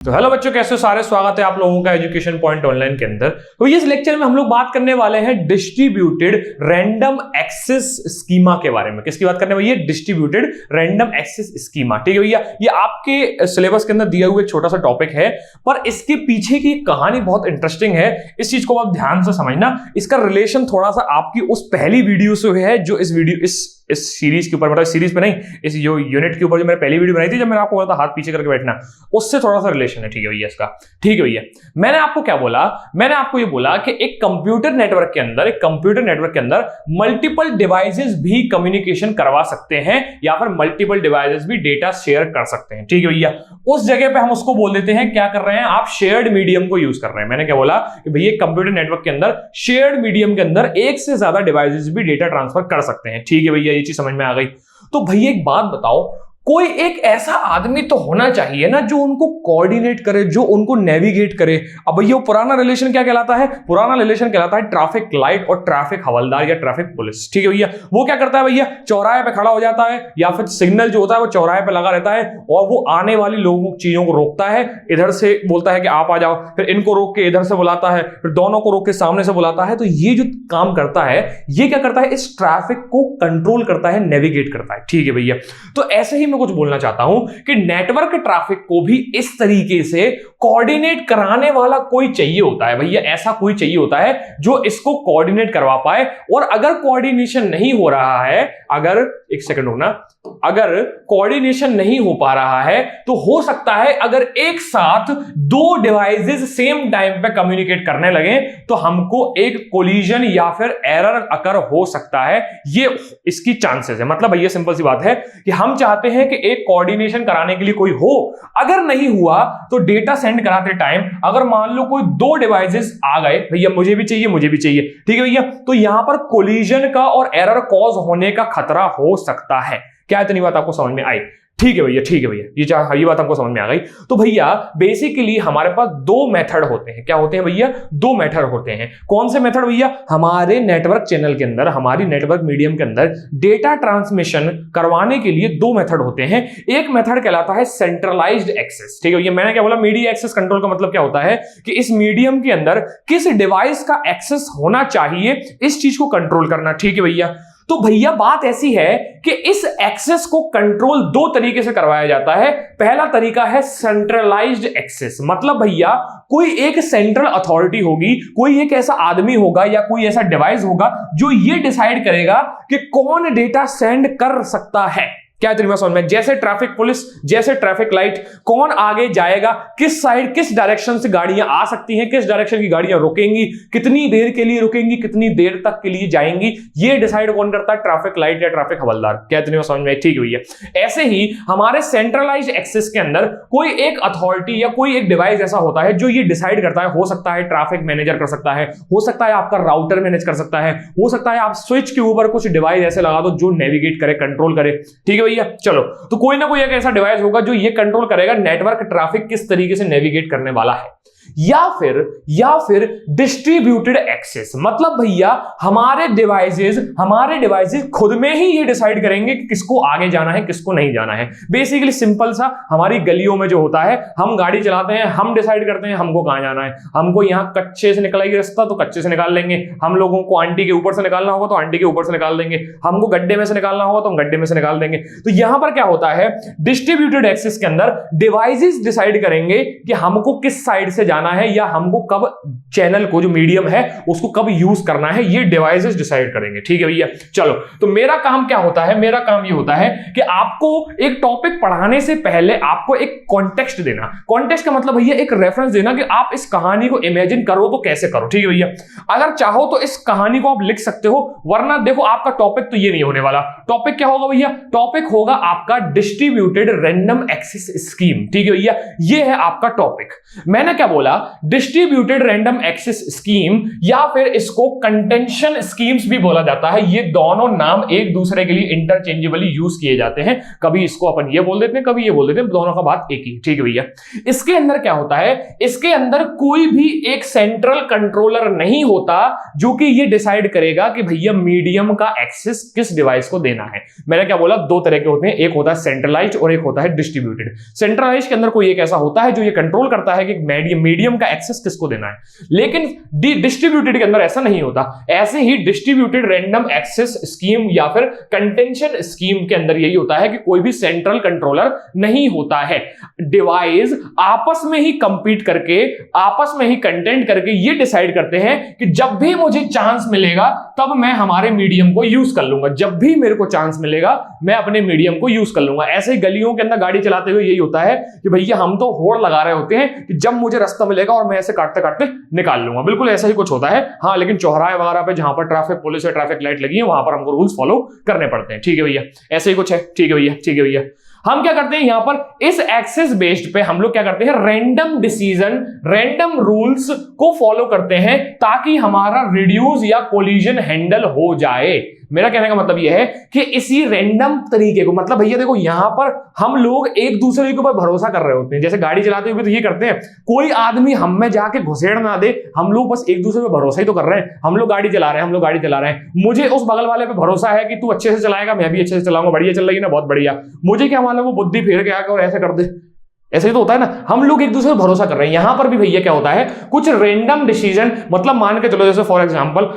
तो हेलो बच्चों, कैसे हो सारे। स्वागत है आप लोगों का एजुकेशन पॉइंट ऑनलाइन के अंदर। तो इस लेक्चर में हम लोग बात करने वाले हैं डिस्ट्रीब्यूटेड रैंडम एक्सेस स्कीमा के बारे में। किसकी बात करने वाले? Distributed random access schema. ठीक है भैया, ये आपके सिलेबस के अंदर दिया हुआ एक छोटा सा टॉपिक है, पर इसके पीछे की कहानी बहुत इंटरेस्टिंग है। इस चीज को आप ध्यान से समझना। इसका रिलेशन थोड़ा सा आपकी उस पहली वीडियो से है जो इस सीरीज के ऊपर, मतलब सीरीज पे नहीं, इस जो यूनिट के ऊपर जो मैंने पहली वीडियो बनाई थी, जब मैंने आपको बोला था हाथ पीछे करके बैठना, उससे थोड़ा सा रिलेशन है। ठीक है भैया इसका। ठीक है भैया, मैंने आपको क्या बोला? मैंने आपको ये बोला कि एक कंप्यूटर नेटवर्क के अंदर मल्टीपल डिवाइसेस भी कम्युनिकेशन करवा सकते हैं या फिर मल्टीपल डिवाइसेस भी डेटा शेयर कर सकते हैं। ठीक है भैया, उस जगह पे हम उसको बोल देते हैं, क्या कर रहे हैं आप? शेयर्ड मीडियम को यूज कर रहे हैं। मैंने क्या बोला कि भैया कंप्यूटर नेटवर्क के अंदर शेयर्ड मीडियम के अंदर एक से ज्यादा डिवाइसेस भी डेटा ट्रांसफर कर सकते हैं। ठीक है भैया, ये चीज समझ में आ गई। तो भैया एक बात बताओ, कोई एक ऐसा आदमी तो होना चाहिए ना जो उनको कोऑर्डिनेट करे, जो उनको नेविगेट करे। अब भैया पुराना रिलेशन क्या कहलाता है? पुराना रिलेशन कहलाता है ट्रैफिक लाइट और ट्रैफिक हवलदार या ट्रैफिक पुलिस। ठीक है भैया, वो क्या करता है भैया? चौराहे पे खड़ा हो जाता है या फिर सिग्नल जो होता है वो चौराहे पे लगा रहता है और वो आने वाली लोगों चीजों को रोकता है। इधर से बोलता है कि आप आ जाओ, फिर इनको रोक के इधर से बुलाता है, फिर दोनों को रोक के सामने से बुलाता है। तो ये जो काम करता है, ये क्या करता है? इस ट्रैफिक को कंट्रोल करता है, नेविगेट करता है। ठीक है भैया, तो ऐसे ही मैं कुछ बोलना चाहता हूं कि नेटवर्क ट्रैफिक को भी इस तरीके से कोऑर्डिनेट कराने वाला कोई चाहिए होता है। भैया ऐसा कोई चाहिए होता है जो इसको कोऑर्डिनेट करवा पाए। और अगर कोऑर्डिनेशन नहीं हो रहा है, अगर एक सेकंड रुकना, अगर कोऑर्डिनेशन नहीं हो पा रहा है तो हो सकता है अगर एक साथ दो डिवाइसेस सेम टाइम पे कम्युनिकेट करने लगे तो हमको एक कोलिजन या फिर एरर अकर हो सकता है। ये इसकी चांसेस है। मतलब भैया सिंपल सी बात है कि हम चाहते हैं कि एक कोऑर्डिनेशन कराने के लिए कोई हो, अगर नहीं हुआ तो डेटा सेंड कराते टाइम अगर मान लो कोई दो डिवाइसेस आ गए, भैया मुझे भी चाहिए मुझे भी चाहिए, ठीक है भैया, तो यहां पर कोलिजन का और एरर कॉज होने का खतरा हो सकता है। क्या इतनी बात आपको समझ में आई? ठीक है भैया, ठीक है भैया, ये बात हमको समझ में आ गई। तो भैया बेसिकली हमारे पास दो मेथड होते हैं। क्या होते हैं भैया? दो मेथड होते हैं। कौन से मेथड भैया? हमारे नेटवर्क चैनल के अंदर, हमारी नेटवर्क मीडियम के अंदर डेटा ट्रांसमिशन करवाने के लिए दो मेथड होते हैं। एक मेथड कहलाता है सेंट्रलाइज्ड एक्सेस। ठीक है भैया, मैंने क्या बोला? मीडिया एक्सेस कंट्रोल का मतलब क्या होता है कि इस मीडियम के अंदर किस डिवाइस का एक्सेस होना चाहिए, इस चीज को कंट्रोल करना। ठीक है भैया, तो भैया बात ऐसी है कि इस एक्सेस को कंट्रोल दो तरीके से करवाया जाता है। पहला तरीका है सेंट्रलाइज्ड एक्सेस। मतलब भैया कोई एक सेंट्रल अथॉरिटी होगी, कोई एक ऐसा आदमी होगा या कोई ऐसा डिवाइस होगा जो ये डिसाइड करेगा कि कौन डेटा सेंड कर सकता है। क्या तरीका समझ में? जैसे ट्रैफिक पुलिस, जैसे ट्रैफिक लाइट, कौन आगे जाएगा, किस साइड किस डायरेक्शन से गाड़ियां आ सकती हैं, किस डायरेक्शन की गाड़ियां रुकेंगी, कितनी देर के लिए रुकेंगी, कितनी देर तक के लिए जाएंगी, ये डिसाइड कौन करता है? ट्रैफिक लाइट या ट्रैफिक हवलदार। क्या तरीका समझ में? ठीक है भैया, ऐसे ही हमारे सेंट्रलाइज्ड एक्सेस के अंदर कोई एक अथॉरिटी या कोई एक डिवाइस ऐसा होता है जो ये डिसाइड करता है। हो सकता है ट्रैफिक मैनेजर कर सकता है, हो सकता है आपका राउटर मैनेज कर सकता है, हो सकता है आप स्विच के ऊपर कुछ डिवाइस ऐसे लगा दो जो नेविगेट करे, कंट्रोल करे। ठीक है भैया, चलो, तो कोई ना कोई एक ऐसा डिवाइस होगा जो ये कंट्रोल करेगा नेटवर्क ट्रैफिक किस तरीके से नेविगेट करने वाला है। या फिर डिस्ट्रीब्यूटेड एक्सेस। मतलब भैया हमारे डिवाइसेस खुद में ही ये डिसाइड करेंगे कि किसको आगे जाना है, किसको नहीं जाना है। बेसिकली सिंपल सा, हमारी गलियों में जो होता है, हम गाड़ी चलाते हैं, हम डिसाइड करते हैं हमको कहां जाना है। हमको यहां कच्चे से निकलेगी रास्ता तो कच्चे से निकाल लेंगे, हम लोगों को आंटी के ऊपर से निकालना होगा तो आंटी के ऊपर से निकाल देंगे, हमको गड्ढे में से निकालना होगा तो हम गड्ढे में से निकाल देंगे। तो यहां पर क्या होता है? डिस्ट्रीब्यूटेड एक्सेस के अंदर डिवाइसेस डिसाइड करेंगे कि हमको किस साइड से जाना है या हमको कब चैनल को, जो मीडियम है उसको कब यूज करना है, ये डिवाइसेस डिसाइड करेंगे। ठीक है भैया, चलो, तो मेरा काम क्या होता है? मेरा काम ये होता है कि आपको एक टॉपिक पढ़ाने से पहले आपको एक कॉन्टेक्स्ट देना। कॉन्टेक्स्ट का मतलब भैया एक रेफरेंस देना कि आप इस कहानी को इमेजिन करो तो कैसे करो। ठीक है भैया, अगर चाहो तो इस कहानी को आप लिख सकते हो, वरना देखो आपका टॉपिक तो ये नहीं होने वाला। टॉपिक क्या होगा भैया? टॉपिक होगा आपका डिस्ट्रीब्यूटेड रैंडम एक्सेस स्कीम। ठीक है भैया, ये है आपका टॉपिक। मैंने क्या बोला वाला डिस्ट्रीब्यूटेड रैंडम एक्सेस स्कीम या फिर इसको कंटेंशन स्कीम्स भी बोला जाता है, ये दोनों नाम एक दूसरे के लिए इंटरचेंजेबली यूज किए जाते हैं। कभी इसको अपन ये बोल देते हैं, कभी ये बोल देते हैं, दोनों का बात एक ही। ठीक है भैया, इसके अंदर क्या होता है, इसके अंदर कोई भी एक सेंट्रल कंट्रोलर नहीं होता जो कि ये डिसाइड करेगा कि भैया मीडियम का एक्सेस किस डिवाइस को देना है। मैंने क्या बोला, दो तरह के होते हैं, एक होता है सेंट्रलाइज्ड और एक होता है डिस्ट्रीब्यूटेड। सेंट्रलाइज्ड के अंदर कोई एक ऐसा होता है जो ये कंट्रोल करता है कि मीडियम का एक्सेस किसको देना है, लेकिन डिस्ट्रीब्यूटेड के अंदर ऐसा नहीं होता। ऐसे ही डिस्ट्रीब्यूटेड रैंडम एक्सेस स्कीम या फिर कंटेंशन स्कीम के अंदर यही होता है कि कोई भी सेंट्रल कंट्रोलर नहीं होता है। डिवाइस आपस में ही कंपीट करके, आपस में ही कंटेंट करके ये डिसाइड करते हैं कि जब भी मुझे चांस मिलेगा तब मैं हमारे मीडियम को यूज कर लूंगा, जब भी मेरे को चांस मिलेगा मैं अपने मीडियम को यूज कर लूंगा। ऐसे ही गलियों के अंदर गाड़ी चलाते हुए यही होता है कि भैया हम तो होड़ लगा रहे होते हैं कि जब मुझे रास्ता मिलेगा और मैं ऐसे काटते काटते निकाल लूंगा। बिल्कुल ऐसा ही कुछ होता है। हाँ, लेकिन चौराहे वगैरह पे जहां पर ट्रैफिक पुलिस या ट्रैफिक लाइट लगी है वहां पर हमको रूल्स फॉलो करने पड़ते हैं। ठीक है भैया, ऐसे ही कुछ है। ठीक है भैया, ठीक है भैया। हम क्या करते हैं यहां पर इस एक्सेस बेस्ड पे हम लोग क्या करते हैं, रैंडम डिसीजन, रैंडम रूल्स को फॉलो करते हैं ताकि हमारा रिड्यूस या कोलिजन हैंडल हो जाए। मेरा कहने का मतलब यह है कि इसी रैंडम तरीके को, मतलब भैया देखो यहां पर हम लोग एक दूसरे के ऊपर भरोसा कर रहे होते हैं। जैसे गाड़ी चलाते हुए तो ये करते हैं, कोई आदमी हम में जाके घुसेड़ ना दे, हम लोग बस एक दूसरे पे भरोसा ही तो कर रहे हैं। हम लोग गाड़ी चला रहे हैं, हम लोग गाड़ी चला रहे हैं, मुझे उस बगल वाले पे भरोसा है कि तू अच्छे से चलाएगा, मैं भी अच्छे से चलाऊंगा, बढ़िया चल रही ना, बहुत बढ़िया। मुझे क्या मालूम वो बुद्धि फेर के आकर और ऐसे कर दे, ऐसे ही तो होता है ना। हम लोग एक दूसरे पर भरोसा कर रहे हैं। यहां पर भी भैया क्या होता है, कुछ रैंडम डिसीजन, मतलब मान के चलो जैसे फॉर एग्जांपल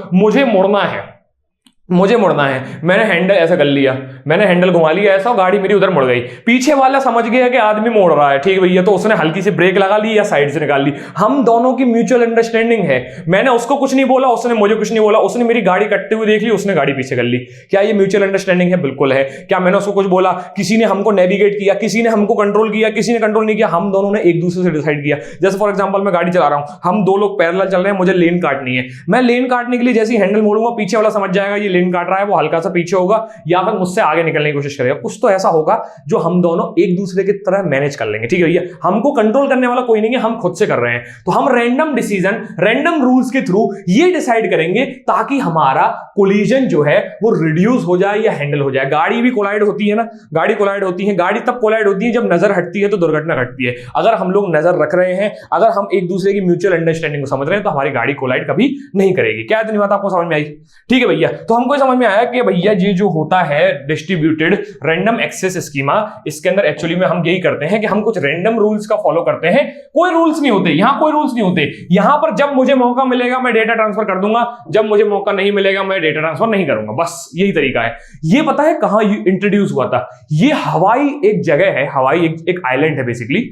मुझे मुड़ना है, मैंने हैंडल ऐसा कर लिया, मैंने हैंडल घुमा लिया ऐसा, गाड़ी मेरी उधर मुड़ गई। पीछे वाला समझ गया कि आदमी मोड़ रहा है, ठीक भैया, तो उसने हल्की सी ब्रेक लगा ली या साइड से निकाल ली। हम दोनों की म्यूचुअल अंडरस्टैंडिंग है। मैंने उसको कुछ नहीं बोला, उसने मुझे कुछ नहीं बोला, उसने मेरी गाड़ी कटते हुए देख ली, उसने गाड़ी पीछे कर ली। क्या ये म्यूचुअल अंडरस्टैंडिंग है? बिल्कुल है। क्या मैंने उसको कुछ बोला, किसी ने हमको नेविगेट किया, किसी ने हमको कंट्रोल किया, किसी ने कंट्रोल नहीं किया, हम दोनों ने एक दूसरे से डिसाइड किया। जैसे फॉर एग्जांपल मैं गाड़ी चला रहा हूं, हम दो लोग पैरेलल चल रहे हैं, मुझे लेन काटनी है। मैं लेन काटने के लिए जैसे हैंडल मोड़ूंगा, पीछे वाला समझ जाएगा ये लेन काट रहा है, वो हल्का सा पीछे होगा या फिर मुझसे आगे निकलने की कोशिश करेगा। कुछ तो ऐसा होगा जो हम दोनों एक दूसरे की तरह मैनेज कर लेंगे। ठीक है भैया, हमको कंट्रोल करने वाला कोई नहीं है, हम खुद से कर रहे हैं। तो हम रैंडम डिसीजन, रैंडम रूल्स के थ्रू ये डिसाइड करेंगे ताकि हमारा कोलिजन जो है वो रिड्यूस हो जाए या हैंडल हो जाए। गाड़ी भी कोलाइड होती है ना, गाड़ी कोलाइड होती है, गाड़ी तब कोलाइड होती है जब नजर हटती है तो दुर्घटना घटती है। अगर हम लोग नजर रख रहे हैं, अगर हम एक दूसरे की म्यूचुअल अंडरस्टैंडिंग को समझ रहे हैं तो हमारी गाड़ी कोलाइड कभी नहीं करेगी। क्या इतनी बात आपको समझ में आई? ठीक है भैया, तो हमको समझ में आया कि भैया ये जो होता है डिस्ट्रीब्यूटेड रैंडम एक्सेस स्कीमा, इसके अंदर एक्चुअली में हम यही करते हैं कि हम कुछ रैंडम रूल्स का फॉलो करते हैं। कोई रूल्स नहीं होते यहां, कोई रूल्स नहीं होते यहां पर। जब मुझे मौका मिलेगा मैं डेटा ट्रांसफर कर दूंगा, जब मुझे मौका नहीं मिलेगा मैं डेटा ट्रांसफर नहीं करूंगा, बस यही तरीका है। ये पता है कहां इंट्रोड्यूस हुआ था? ये हवाई एक जगह है, हवाई एक आइलैंड है बेसिकली,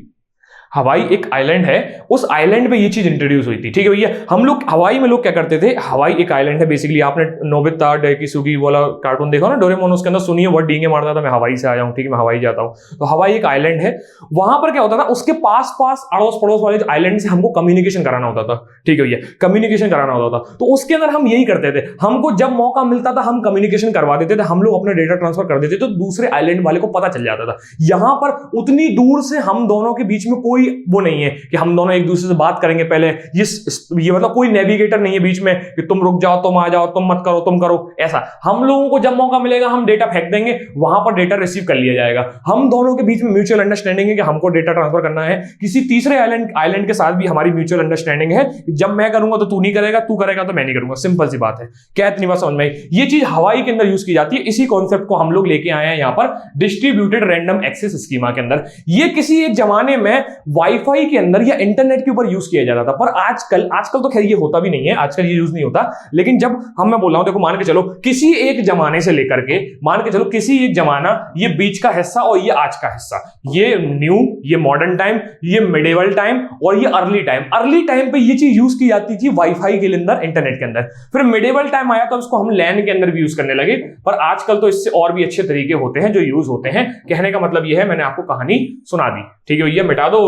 हवाई एक आइलैंड है, उस आइलैंड पे ये चीज इंट्रोड्यूस हुई थी। ठीक है भैया, हम लोग हवाई में लोग क्या करते थे, हवाई एक आइलैंड है बेसिकली। आपने नोबिता डेकिसुगी वाला कार्टून देखा ना, डोरेमोन, उसके अंदर सुनिए बहुत डींगे मारता था, मैं हवाई से आया हूं, ठीक है मैं हवाई जाता हूं। तो हवाई एक आइलैंड है, वहां पर क्या होता था, उसके पास पास अड़ोस पड़ोस वाले आइलैंड से हमको कम्युनिकेशन कराना होता था। ठीक है भैया, कम्युनिकेशन कराना होता था। तो उसके अंदर हम यही करते थे, हमको जब मौका मिलता था हम कम्युनिकेशन करवा देते थे, हम लोग अपना डेटा ट्रांसफर कर देते थे, तो दूसरे आइलैंड वाले को पता चल जाता था। यहां पर उतनी दूर से हम दोनों के बीच में कोई वो नहीं है कि हम दोनों एक दूसरे से बात करेंगे पहले। ये मतलब कोई नेविगेटर नहीं है बीच में कि तुम रुक जाओ, तुम आ जाओ, तुम मत करो, तुम करो, ऐसा। हम लोगों को जब मौका मिलेगा हम डेटा फेंक देंगे, वहां पर डेटा रिसीव कर लिया जाएगा। हम दोनों के बीच में म्यूचुअल अंडरस्टैंडिंग है कि हमको डेटा ट्रांसफर करना है। किसी तीसरे आइलैंड के साथ भी हमारी म्यूचुअल अंडरस्टैंडिंग है, जब मैं करूंगा तो तू नहीं करेगा, तू करेगा तो मैं नहीं करूंगा। सिंपल सी बात है। क्या इतनी बात समझ में आई? ये चीज हवाई के अंदर यूज की जाती है। इसी कॉन्सेप्ट को हम लोग लेके आए हैं यहां पर डिस्ट्रीब्यूटेड रैंडम एक्सेस स्कीमा के अंदर। ये किसी एक जमाने में वाईफाई के अंदर या इंटरनेट के ऊपर यूज किया जाता था, पर आजकल तो खैर ये होता भी नहीं है, आजकल ये यूज नहीं होता। लेकिन जब मैं बोल रहा हूं, देखो मान के चलो किसी एक जमाने से लेकर के, मान के चलो किसी एक जमाना, ये बीच का हिस्सा और ये आज का हिस्सा, ये न्यू, ये मॉडर्न टाइम, ये मिडिवल टाइम और ये अर्ली टाइम। अर्ली टाइम पे ये चीज यूज की जाती थी वाईफाई के अंदर, इंटरनेट के अंदर। फिर मिडिवल टाइम आया तो उसको हम लैन के अंदर भी यूज करने लगे, पर आजकल तो इससे और भी अच्छे तरीके होते हैं जो यूज होते हैं। कहने का मतलब यह है, मैंने आपको कहानी सुना दी, ठीक है भैया, मिटा दो।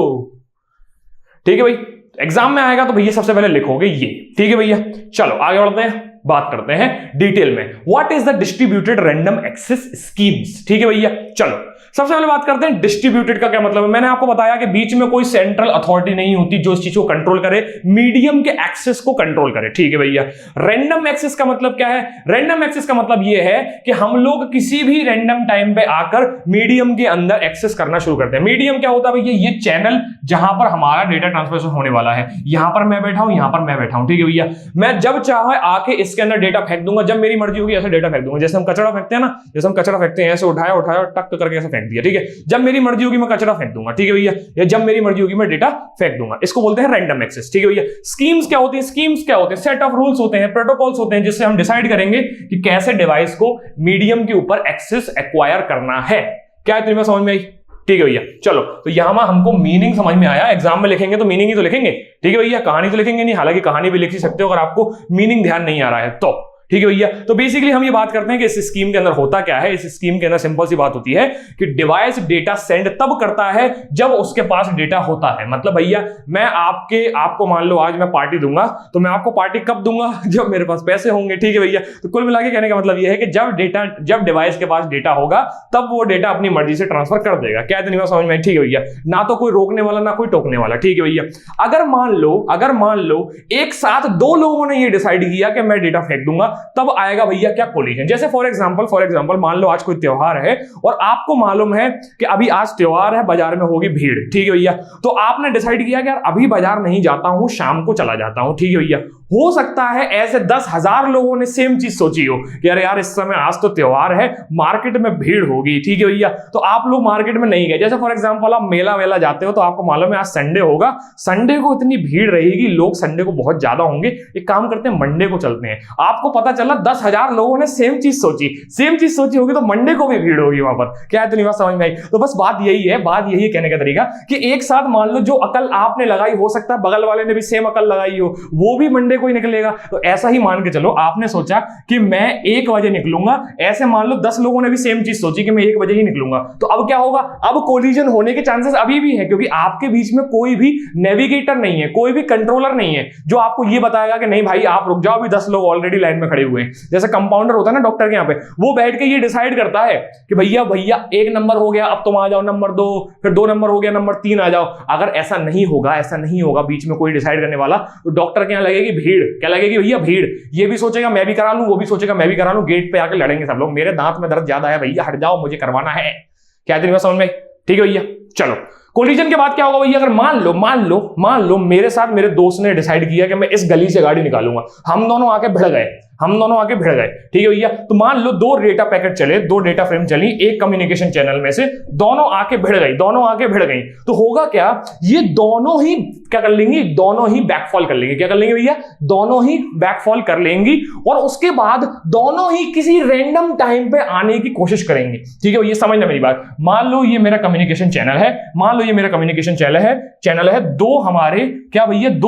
ठीक है भाई, एग्जाम में आएगा तो भैया सबसे पहले लिखोगे ये। ठीक है भैया, चलो आगे बढ़ते हैं, बात करते हैं डिटेल में। What is the distributed random access schemes? ठीक है भैया, चलो सबसे पहले बात करते हैं डिस्ट्रीब्यूटेड का क्या मतलब है। मैंने आपको बताया कि बीच में कोई सेंट्रल अथॉरिटी नहीं होती जो इस चीज को कंट्रोल करे, मीडियम के एक्सेस को कंट्रोल करे, ठीक है भैया। रैंडम एक्सेस का मतलब क्या है? रैंडम एक्सेस का मतलब यह है कि हम लोग किसी भी रैंडम टाइम पे आकर मीडियम के अंदर एक्सेस करना शुरू करते हैं। मीडियम क्या होता है भैया? ये चैनल जहां पर हमारा डेटा ट्रांसफर होने वाला है। यहां पर मैं बैठा हूं, यहां पर मैं बैठा हूं, ठीक है भैया। मैं जब चाहे आके इसके अंदर डेटा फेंक दूंगा, जब मेरी मर्जी होगी ऐसे डेटा फेंक दूंगा। जैसे हम कचरा फेंकते हैं ना, जैसे हम कचरा फेंकते हैं, ऐसे उठाया उठाया टक करके ऐसे फेंक दिया, ठीक है। जब मेरी मर्जी होगी मैं कचरा फेंक दूंगा, ठीक है भैया। या जब मेरी मर्जी होगी मैं डेटा फेंक दूंगा। इसको बोलते हैं रैंडम एक्सेस, ठीक है भैया। स्कीम्स क्या होती है? स्कीम्स क्या होते हैं? सेट ऑफ रूल्स होते हैं, प्रोटोकॉल्स होते हैं, जिससे हम डिसाइड करेंगे कि कैसे डिवाइस को मीडियम के ऊपर एक्सेस एक्वायर करना है। क्या है तुम्हें समझ में आई? ठीक है भैया। चलो, तो यहां हमको मीनिंग समझ में आया। एग्जाम में लिखेंगे तो मीनिंग ही तो लिखेंगे, ठीक है भैया। कहानी तो लिखेंगे नहीं, हालांकि कहानी भी लिख ही सकते हो अगर आपको मीनिंग ध्यान नहीं आ रहा है तो, ठीक है भैया। तो बेसिकली हम ये बात करते हैं कि इस स्कीम के अंदर होता क्या है। इस स्कीम के अंदर सिंपल सी बात होती है कि डिवाइस डेटा सेंड तब करता है जब उसके पास डेटा होता है। मतलब भैया मैं आपको मान लो आज मैं पार्टी दूंगा, तो मैं आपको पार्टी कब दूंगा? जब मेरे पास पैसे होंगे, ठीक है भैया। तो कुल मिला के कहने का मतलब यह है कि जब डिवाइस के पास डेटा होगा तब वो डेटा अपनी मर्जी से ट्रांसफर कर देगा। क्या है तो समझ में? ठीक है भैया। ना तो कोई रोकने वाला ना कोई टोकने वाला, ठीक है भैया। अगर मान लो एक साथ दो लोगों ने ये डिसाइड किया कि मैं डेटा फेंक दूंगा, तब आएगा भैया क्या? कोलिजन। जैसे फॉर एग्जांपल मान लो आज कोई त्योहार है और आपको मालूम है कि अभी आज त्योहार है, बाजार में होगी भीड़, ठीक है भैया। तो आपने डिसाइड किया कि यार अभी बाजार नहीं जाता हूं, शाम को चला जाता हूं, ठीक है भैया। हो सकता है ऐसे 10,000 लोगों ने सेम चीज सोची हो कि यार इस समय आज तो त्योहार है, मार्केट में भीड़ होगी, ठीक है भैया। तो आप लोग मार्केट में नहीं गए। जैसे फॉर एग्जांपल आप मेला वेला जाते हो तो आपको मालूम है आज संडे होगा, संडे को इतनी भीड़ रहेगी, लोग संडे को बहुत ज्यादा होंगे, एक काम करते हैं मंडे को चलते हैं। आपको पता चला 10,000 लोगों ने सेम चीज सोची होगी, तो मंडे को भी भीड़ होगी वहां पर। क्या है? तो नहीं बात समझ में आई? तो बस बात यही है कहने का तरीका कि एक साथ मान लो जो अकल आपने लगाई, हो सकता है बगल वाले ने भी सेम अकल लगाई हो, वो भी मंडे को ही निकलेगा। तो ऐसा ही मान के चलो, आपने सोचा कि मैं 1 बजे निकलूंगा, ऐसे मान लो 10 लोगों ने भी सेम चीज सोची कि मैं 1 बजे ही निकलूंगा। तो अब क्या होगा? अब कोलिजन होने के चांसेस अभी भी है, क्योंकि आपके बीच में कोई भी नेविगेटर नहीं है, कोई भी कंट्रोलर नहीं है जो आपको ये बताएगा कि नहीं भाई आप रुक जाओ, अभी 10 लोग ऑलरेडी लाइन में खड़े हुए हैं। जैसे कंपाउंडर होता है ना डॉक्टर के यहाँ पे, वो बैठ के ये डिसाइड करता है कि भैया 1 नंबर हो गया, अब तुम आ जाओ नंबर 2, फिर 2 नंबर हो गया, नंबर 3 आ जाओ। अगर ऐसा नहीं होगा बीच में कोई डिसाइड करने वाला, तो डॉक्टर के यहाँ लगेगी भीड़। क्या लगेगी भैया? भीड़। ये भी सोचेगा मैं भी करा लूं, वो भी सोचेगा मैं भी करा लूं, गेट पे आके लड़ेंगे सब लोग, मेरे दांत में दर्द ज्यादा है भैया, हट जाओ, मुझे करवाना है। क्या है समझ में? ठीक है भैया। चलो, कोलिजन के बाद क्या होगा भैया? अगर मान लो मेरे साथ मेरे दोस्त ने डिसाइड किया कि मैं इस गली से गाड़ी निकालूंगा, हम दोनों आके भिड़ गए, ठीक है भैया। तो मान लो 2 डेटा पैकेट चले, 2 डेटा फ्रेम चली एक कम्युनिकेशन चैनल में से, दोनों आके भिड़ गई। तो होगा क्या? ये दोनों ही क्या कर लेंगी? दोनों ही बैकफॉल कर लेंगे। क्या कर लेंगे भैया? दोनों ही बैकफॉल कर लेंगी, और उसके बाद दोनों ही किसी रैंडम टाइम पे आने की कोशिश करेंगे, ठीक है भैया। समझना मेरी बात। मान लो ये मेरा कम्युनिकेशन चैनल है, 2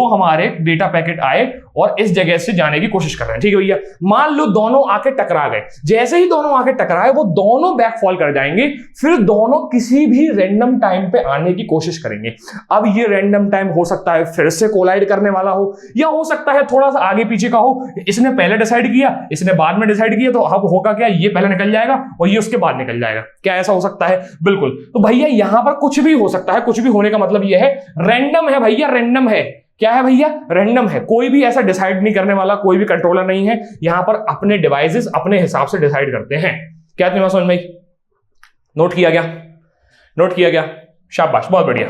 हमारे डेटा पैकेट आए और इस जगह से जाने की कोशिश कर रहे हैं, ठीक है भैया। मान लो दोनों आके टकरा गए। जैसे ही दोनों आके टकराए, वो दोनों बैकफॉल कर जाएंगे, फिर दोनों किसी भी रैंडम टाइम पे आने की कोशिश करेंगे। अब ये रैंडम टाइम हो सकता है फिर से कोलाइड करने वाला हो, या हो सकता है थोड़ा सा आगे पीछे का हो। इसने पहले डिसाइड किया, इसने बाद में डिसाइड किया, तो अब होगा क्या? ये पहले निकल जाएगा और ये उसके बाद निकल जाएगा। क्या ऐसा हो सकता है? बिल्कुल। तो भैया यहां पर कुछ भी हो सकता है। कुछ भी होने का मतलब यह है रैंडम है भैया, रैंडम है। क्या है भैया? रैंडम है। कोई भी ऐसा डिसाइड नहीं करने वाला, कोई भी कंट्रोलर नहीं है। यहां पर अपने डिवाइसेस अपने हिसाब से डिसाइड करते हैं। क्या तुम्हें समझ में? नोट किया गया? शाबाश, बहुत बढ़िया।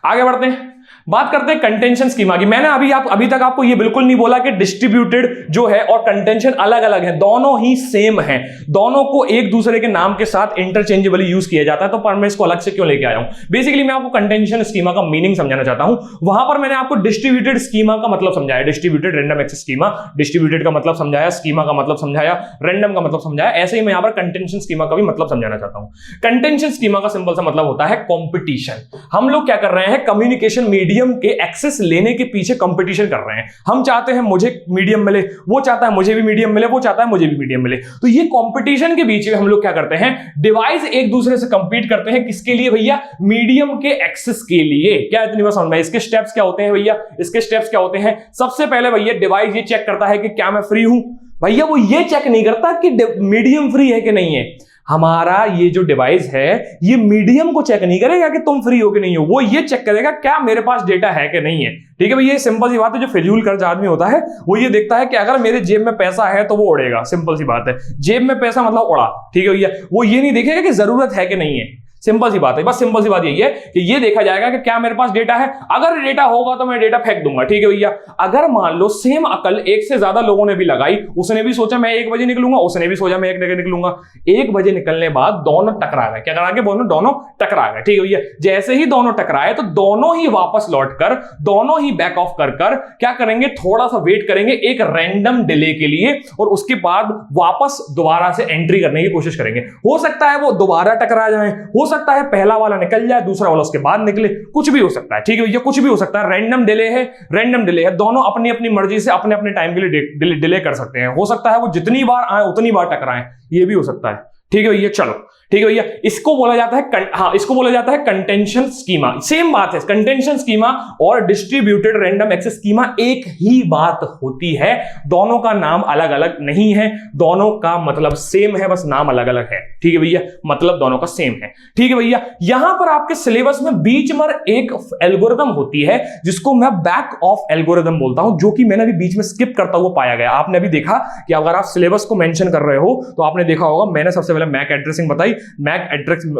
आगे बढ़ते हैं, बात करते हैं कंटेंशन स्कीमा की। मैंने अभी तक आपको ये बिल्कुल नहीं बोला कि डिस्ट्रीब्यूटेड जो है और कंटेंशन अलग अलग है, दोनों ही सेम है। दोनों को एक दूसरे के नाम के साथ इंटरचेंजेबली यूज किया जाता है। तो पर मैं इसको अलग से क्यों लेके आया हूं? बेसिकली मैं आपको कंटेंशन स्कीमा का मीनिंग समझाना चाहता हूं। वहां पर मैंने आपको डिस्ट्रीब्यूटेड स्कीमा का मतलब समझाया, distributed random access schema. Distributed का मतलब समझाया, स्कीमा का मतलब समझाया, रैंडम का मतलब समझाया। ऐसे ही मैं यहां पर कंटेंशन स्कीमा का भी मतलब समझाना चाहता हूं। कंटेंशन स्कीमा का सिंपल सा मतलब होता है कंपटीशन। हम लोग क्या कर रहे हैं? कम्युनिकेशन मीडियम के एक्सेस लेने के पीछे कंपटीशन कर रहे हैं। हम चाहते हैं मुझे मीडियम मिले, वो चाहता है मुझे भी मीडियम मिले, वो चाहता है मुझे भी मीडियम मिले। तो ये कंपटीशन के बीच में हम लोग क्या करते हैं? डिवाइस एक दूसरे से कंपीट करते हैं। किसके लिए भैया? मीडियम के एक्सेस के लिए। क्या इतनी बात समझ में? इसके स्टेप्स क्या होते हैं भैया? सबसे पहले भैया डिवाइस ये चेक करता है कि क्या मैं फ्री हूं। भैया वो ये चेक नहीं करता कि मीडियम फ्री है कि नहीं है, हमारा ये जो डिवाइस है ये मीडियम को चेक नहीं करेगा कि तुम फ्री हो कि नहीं हो, वो ये चेक करेगा क्या मेरे पास डेटा है कि नहीं है। ठीक है भाई, ये सिंपल सी बात है। जो फिजूल खर्च आदमी होता है वो ये देखता है कि अगर मेरे जेब में पैसा है तो वो उड़ेगा, सिंपल सी बात है। जेब में पैसा मतलब उड़ा, ठीक है भैया। वो ये नहीं देखेगा कि जरूरत है कि नहीं है, सिंपल सी बात है। बस सिंपल सी बात यही है कि ये देखा जाएगा कि क्या मेरे पास डेटा है। अगर डेटा होगा तो मैं डेटा फेंक दूंगा, ठीक है भैया। अगर मान लो सेम अकल एक से ज्यादा लोगों ने भी लगाई, उसने भी सोचा मैं 1 बजे निकलूंगा, उसने भी सोचा मैं 1 बजे निकलूंगा, 1 बजे निकलने बाद दोनों टकरा गए। क्या करा के बोलो, दोनों टकरा गए, ठीक है भैया। जैसे ही दोनों टकराए तो दोनों ही वापस लौटकर, दोनों ही बैक ऑफ कर क्या करेंगे, थोड़ा सा वेट करेंगे एक रैंडम डिले के लिए, और उसके बाद वापस दोबारा से एंट्री करने की कोशिश करेंगे। हो सकता है वो दोबारा टकरा जाए, हो सकता है पहला वाला निकल जाए, दूसरा वाला उसके बाद निकले, कुछ भी हो सकता है, ठीक है भैया, कुछ भी हो सकता है। रैंडम डिले है, रैंडम डिले है। दोनों अपनी अपनी मर्जी से अपने अपने टाइम के लिए डिले कर सकते हैं। हो सकता है वो जितनी बार आए उतनी बार टकराएं, ये भी हो सकता है, ठीक है भैया। चलो ठीक है भैया, इसको बोला जाता है इसको बोला जाता है कंटेंशन स्कीमा। सेम बात है, कंटेंशन स्कीमा और डिस्ट्रीब्यूटेड रैंडम एक्सेस स्कीमा एक ही बात होती है। दोनों का नाम अलग अलग नहीं है, दोनों का मतलब सेम है, बस नाम अलग अलग है, ठीक है भैया। मतलब दोनों का सेम है, ठीक है भैया। यहां पर आपके सिलेबस में बीच में एक एल्गोरिथम होती है जिसको मैं बैक ऑफ एल्गोरिथम बोलता हूं, जो कि मैंने अभी बीच में स्किप करता हुआ पाया गया। आपने अभी देखा कि अगर आप सिलेबस को मेंशन कर रहे हो तो आपने देखा होगा मैंने सबसे पहले मैक एड्रेसिंग बताई, मैक एड्रेसिंग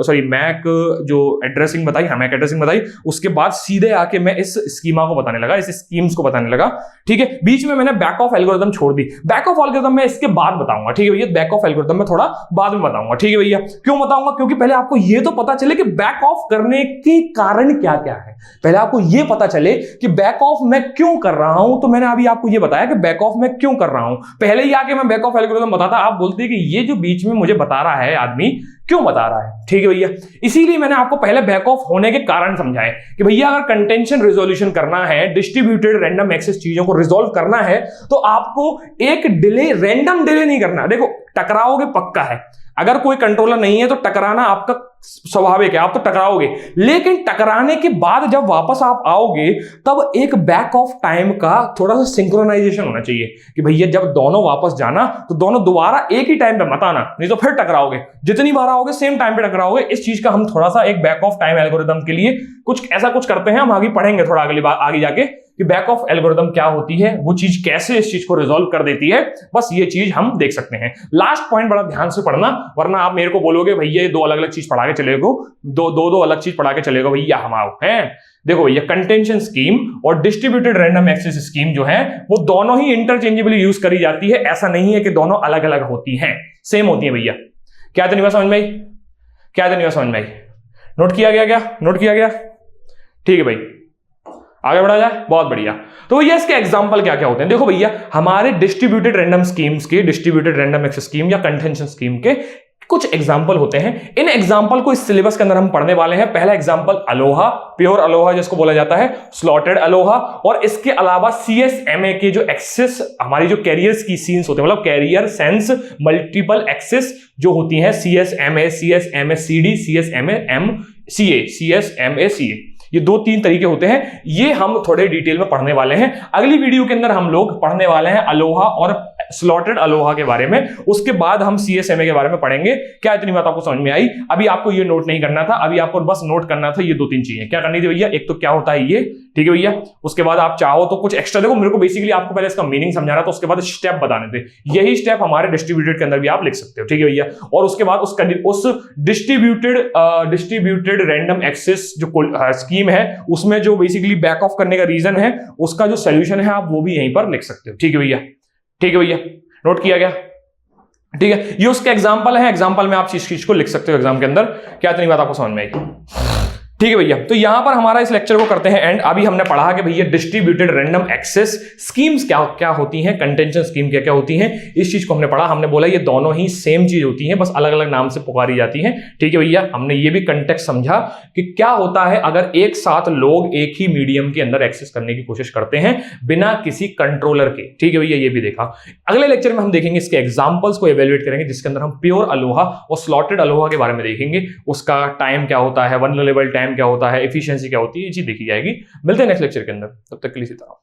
बताई, उसके बाद सीधे आके मैं इस स्कीमा को बताने लगा, इस स्कीम्स को बताने लगा, ठीक है। बीच में मैंने बैक ऑफ एल्गोरिथम छोड़ दी। बैक ऑफ एल्गोरिथम मैं इसके बाद बताऊंगा, ठीक है भैया। बैक ऑफ एल्गोरिथम में थोड़ा बाद में बताऊंगा, ठीक है भैया। क्यों बताऊंगा? क्योंकि पहले आपको यह तो पता चले कि बैक ऑफ करने के कारण क्या क्या है। पहले आपको यह पता चले कि बैक ऑफ मैं क्यों कर रहा हूं। तो मैंने अभी आपको यह बताया कि बैक ऑफ मैं क्यों कर रहा हूं। पहले ही आके मैं बैक ऑफ एल्गोरिथम बताता, आप बोलते कि ये जो बीच में मुझे बता रहा है आदमी क्यों बता रहा है, ठीक है भैया। इसीलिए मैंने आपको पहले बैक ऑफ होने के कारण समझाए कि भैया अगर कंटेंशन रिजोल्यूशन करना है, डिस्ट्रीब्यूटेड रैंडम एक्सेस चीजों को रिजोल्व करना है, तो आपको एक डिले, रैंडम डिले नहीं करना। देखो टकराओगे पक्का है, अगर कोई कंट्रोलर नहीं है तो टकराना आपका स्वाभाविक है, आप तो टकराओगे। लेकिन टकराने के बाद जब वापस आप आओगे तब एक बैक ऑफ टाइम का थोड़ा सा सिंक्रोनाइजेशन होना चाहिए कि भैया जब दोनों वापस जाना तो दोनों दोबारा एक ही टाइम पे मत आना, नहीं तो फिर टकराओगे। जितनी बार आओगे सेम टाइम पे टकराओगे। इस चीज का हम थोड़ा सा एक बैक ऑफ टाइम एल्गोरिथम के लिए कुछ ऐसा कुछ करते हैं, हम आगे पढ़ेंगे थोड़ा अगली बार आगे जाके कि बैक ऑफ एल्गोरिथम क्या होती है, वो चीज कैसे इस चीज को रिजॉल्व कर देती है। बस ये चीज हम देख सकते हैं। लास्ट पॉइंट बड़ा ध्यान से पढ़ना, वरना आप मेरे को बोलोगे भैया दो अलग अलग चीज पढ़ा के चलेगो, दो अलग चीज पढ़ा के चलेगो भैया हम आओ हैं। देखो भैया कंटेंशन स्कीम और डिस्ट्रीब्यूटेड रैंडम एक्सेस स्कीम जो है वो दोनों ही इंटरचेंजेबली यूज करी जाती है। ऐसा नहीं है कि दोनों अलग अलग होती हैं, सेम होती है भैया। क्या था नहीं समझ में आई? क्या था नहीं समझ में आई? नोट किया गया? क्या नोट किया गया? ठीक है भाई, आगे बढ़ा जाए। बहुत बढ़िया। तो भैया इसके एग्जांपल क्या क्या होते हैं? देखो भैया हमारे डिस्ट्रीब्यूटेड रैंडम स्कीम्स के, डिस्ट्रीब्यूटेड रैंडम एक्सेस स्कीम या कंटेंशन स्कीम के कुछ एग्जांपल होते हैं। इन एग्जांपल को इस सिलेबस के अंदर हम पढ़ने वाले हैं। पहला एग्जांपल अलोहा, प्योर अलोहा जिसको बोला जाता है, स्लॉटेड अलोहा, और इसके अलावा CSMA के जो एक्सेस, हमारी जो कैरियर्स की सीन्स होते हैं, मतलब कैरियर सेंस मल्टीपल एक्सेस जो होती हैं, CSMA, CSMA CD, CSMA MCA, CSMA CA, ये 2-3 तरीके होते हैं। ये हम थोड़े डिटेल में पढ़ने वाले हैं। अगली वीडियो के अंदर हम लोग पढ़ने वाले हैं अलोहा और स्लॉटेड अलोहा के बारे में। उसके बाद हम CSMA के बारे में पढ़ेंगे। क्या इतनी बात आपको समझ में आई? अभी आपको ये नोट नहीं करना था, अभी आपको बस नोट करना था ये 2-3 चीजें। क्या करनी थी भैया? एक तो क्या होता है ये, ठीक है भैया। उसके बाद आप चाहो तो कुछ एक्स्ट्रा, देखो मेरे को बेसिकली आपको पहले इसका मीनिंग समझाना था, उसके बाद स्टेप बताने थे। यही स्टेप हमारे डिस्ट्रीब्यूटेड के अंदर भी आप लिख सकते हो, ठीक है भैया। और उसके बाद उस डिस्ट्रीब्यूटेड रैंडम एक्सेस जो स्कीम है उसमें जो बेसिकली बैक ऑफ करने का रीजन है, उसका जो सोल्यूशन है आप वो भी यहीं पर लिख सकते हो, ठीक है भैया। ठीक है भैया, नोट किया गया? ठीक है, ये उसके एग्जांपल है। एग्जांपल में आप इस चीज को लिख सकते हो एग्जाम के अंदर। क्या इतनी बात आपको समझ में आई? ठीक है भैया, तो यहां पर हमारा इस लेक्चर को करते हैं एंड। अभी हमने पढ़ा कि भैया डिस्ट्रीब्यूटेड रैंडम एक्सेस स्कीम्स क्या क्या होती हैं, कंटेंशन स्कीम क्या क्या होती हैं, इस चीज को हमने पढ़ा। हमने बोला ये दोनों ही सेम चीज होती हैं, बस अलग अलग नाम से पुकारी जाती हैं, ठीक है भैया। हमने ये भी कंटेक्स्ट समझा कि क्या होता है अगर एक साथ लोग एक ही मीडियम के अंदर एक्सेस करने की कोशिश करते हैं बिना किसी कंट्रोलर के, ठीक है भैया, ये भी देखा। अगले लेक्चर में हम देखेंगे इसके एग्जांपल्स को इवेल्युएट करेंगे, जिसके अंदर हम प्योर अलोहा और स्लॉटेड अलोहा के बारे में देखेंगे। उसका टाइम क्या होता है, वनरेबल टाइम क्या होता है, एफिशिएंसी क्या होती है, ये चीज देखी जाएगी। मिलते हैं नेक्स्ट लेक्चर के अंदर, तब तक के लिए सीताराम।